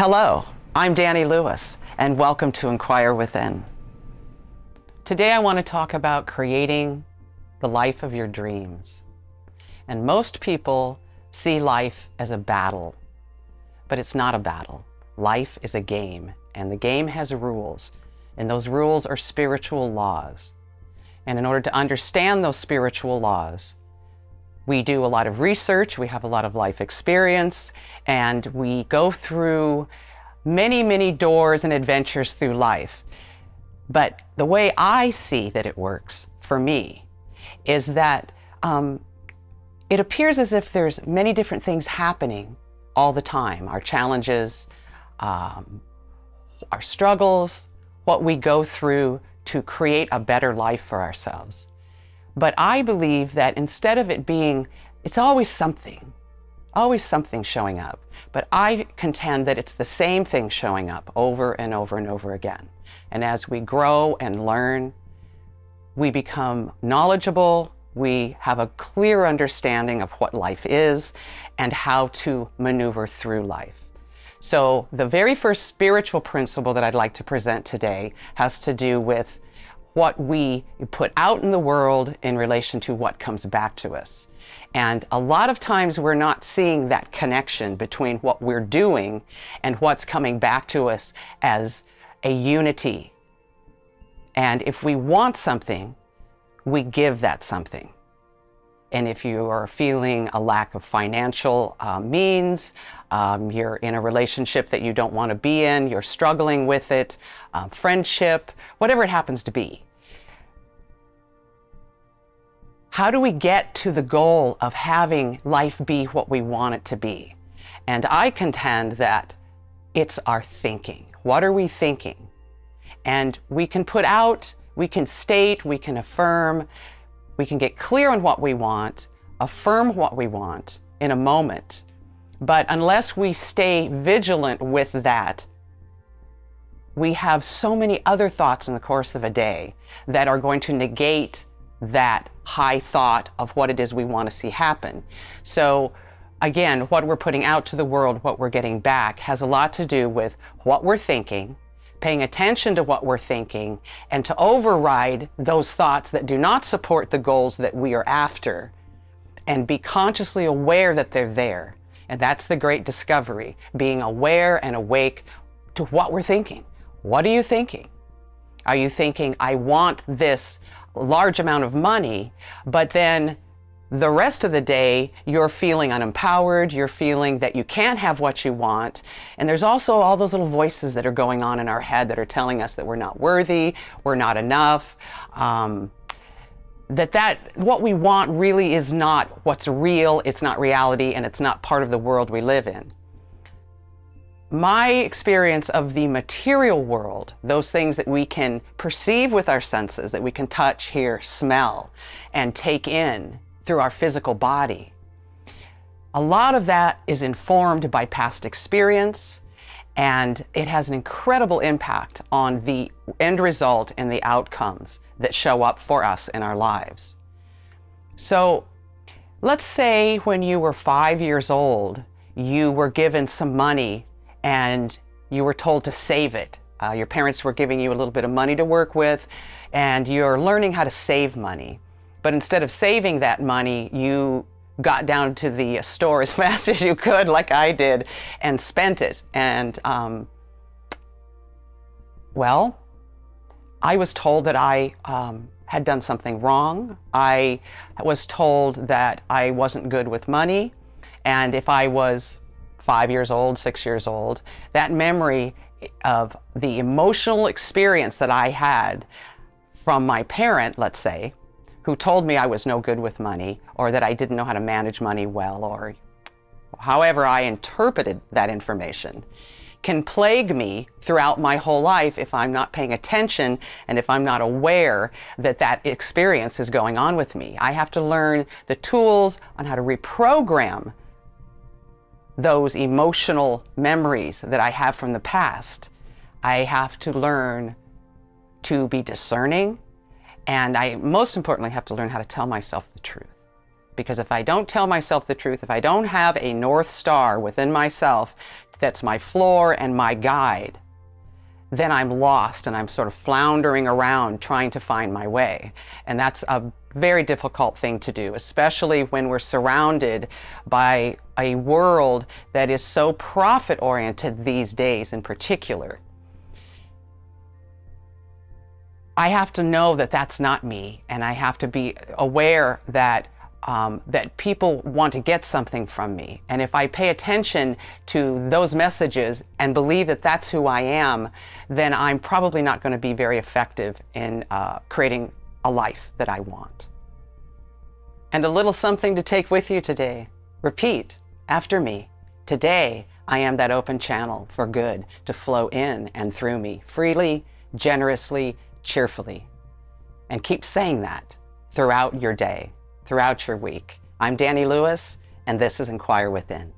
Hello, I'm Danny Lewis, and welcome to Inquire Within. Today I want to talk about creating the life of your dreams. And most people see life as a battle, but it's not a battle. Life is a game, and the game has rules, and those rules are spiritual laws. And in order to understand those spiritual laws, we do a lot of research, we have a lot of life experience, and we go through many, many doors and adventures through life. But the way I see that it works for me is that it appears as if there's many different things happening all the time. Our challenges, our struggles, what we go through to create a better life for ourselves. But I believe that instead of it being, it's always something showing up. But I contend that it's the same thing showing up over and over and over again. And as we grow and learn, we become knowledgeable, we have a clear understanding of what life is and how to maneuver through life. So the very first spiritual principle that I'd like to present today has to do with what we put out in the world in relation to what comes back to us. And a lot of times we're not seeing that connection between what we're doing and what's coming back to us as a unity. And if we want something, we give that something. And if you are feeling a lack of financial means, you're in a relationship that you don't want to be in, you're struggling with it, friendship, whatever it happens to be. How do we get to the goal of having life be what we want it to be? And I contend that it's our thinking. What are we thinking? And we can put out, we can state, we can affirm, we can get clear on what we want, affirm what we want in a moment. But unless we stay vigilant with that, we have so many other thoughts in the course of a day that are going to negate that high thought of what it is we want to see happen. So again, what we're putting out to the world, what we're getting back, has a lot to do with what we're thinking, paying attention to what we're thinking, and to override those thoughts that do not support the goals that we are after, and be consciously aware that they're there. And that's the great discovery, being aware and awake to what we're thinking. What are you thinking? Are you thinking, I want this large amount of money, but then the rest of the day you're feeling unempowered, you're feeling that you can't have what you want, and there's also all those little voices that are going on in our head that are telling us that we're not worthy, we're not enough, that what we want really is not what's real, it's not reality, and it's not part of the world we live in. My experience of the material world, those things that we can perceive with our senses, that we can touch, hear, smell, and take in through our physical body, a lot of that is informed by past experience, and it has an incredible impact on the end result and the outcomes that show up for us in our lives. So let's say when you were 5 years old, you were given some money and you were told to save it. Your parents were giving you a little bit of money to work with, and you're learning how to save money. But instead of saving that money, you got down to the store as fast as you could, like I did, and spent it. And well, I was told that I had done something wrong. I was told that I wasn't good with money, and if I was 5 years old, 6 years old, that memory of the emotional experience that I had from my parent, let's say, who told me I was no good with money, or that I didn't know how to manage money well, or however I interpreted that information, can plague me throughout my whole life if I'm not paying attention and if I'm not aware that that experience is going on with me. I have to learn the tools on how to reprogram those emotional memories that I have from the past. I have to learn to be discerning, and I most importantly have to learn how to tell myself the truth. Because if I don't tell myself the truth, if I don't have a North Star within myself that's my floor and my guide, then I'm lost and I'm sort of floundering around trying to find my way. And that's a very difficult thing to do, especially when we're surrounded by a world that is so profit-oriented these days in particular. I have to know that that's not me, and I have to be aware that that people want to get something from me. And if I pay attention to those messages and believe that that's who I am, then I'm probably not going to be very effective in creating a life that I want. And a little something to take with you today. Repeat after me. Today, I am that open channel for good to flow in and through me, freely, generously, cheerfully. And keep saying that throughout your day, throughout your week. I'm Danny Lewis, and this is Inquire Within.